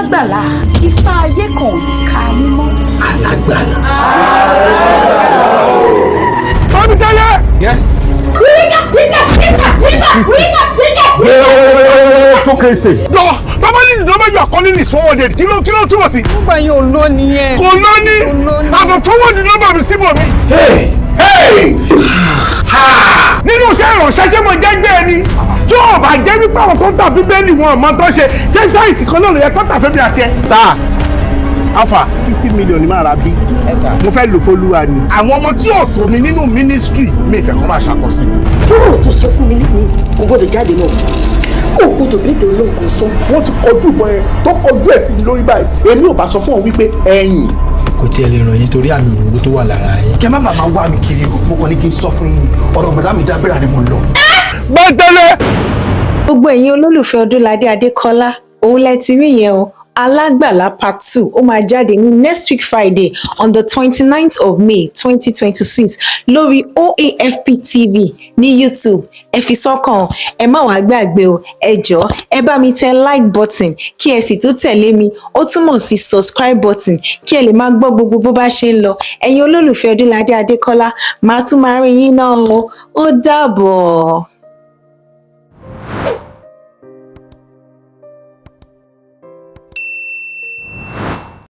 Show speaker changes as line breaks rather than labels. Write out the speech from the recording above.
Alagbala, ifá ayé kan ò ní ká mímọ́.
Alagbala.
Bamitale!
Yes.
So crazy. No, you're calling this forwarded. Kilo túmọ̀ sí.
Number yóò lọ nìyẹn.
Kò lọ ní. Àbọ̀ forward number mi síbò mi.
Hey!
Nínú iṣẹ́ ìrànṣẹ́ ṣé mo jẹ́ gbé ẹni? Tí o bá jẹ́ wípé àwọn tó ń tà bíbélì wọn ọmọ tó ṣe ṣé sáìsì kan náà ló yẹ kó tà fẹ́ bí àti ẹ. Sáà Alpha 50 million ni máa ra bí. Mo fẹ́ lò fólúwa ni. Àwọn ọmọ tí ò tó mi nínú ministry mi ìfẹ́ kan máa ṣàkọsí.
Kúrò tó sọ fún mi níbi kò gbọdọ̀ jáde náà. Kò gbọdọ̀ bí èdè olóògùn sọ.
Wọ́n ti kọjú ìbọn ẹ tó kọjú ẹ̀ sí mi lórí báyìí. Èmi ò bá sọ fún ọ wípé ẹ̀yìn.
Kò tiẹ̀ lè ràn yín torí àmì òwúrò tó wà lára yín.
Kẹ́ má bàa wá mi kiri o, mo kàn ní kí n sọ fún yín ni. Ọ̀rọ̀ bàdá mi dábẹ́rẹ́ ni mo lọ.
Bamitale!
Gbogbo ẹ̀yin olólùfẹ́ Odunlade Adekola, òun lẹ ti rí yẹn o. Alagbala Part 2 ó máa jáde ní next week Friday on the 29th of May 2026 lórí OAFP TV ní YouTube. Ẹ fi sọ́kàn, ẹ má wàá gbàgbé o, ẹ jọ̀ọ́ ẹ bá mi tẹ like button kí ẹ sì tún tẹ̀lé mi, ó túmọ̀ sí subscribe button kí ẹ lè máa gbọ́ gbogbo bó bá ṣe ń lọ. Ẹ̀yin olólùfẹ́ Odunlade Adekola, màá tún máa rí yín náà o. Ó dàbọ̀.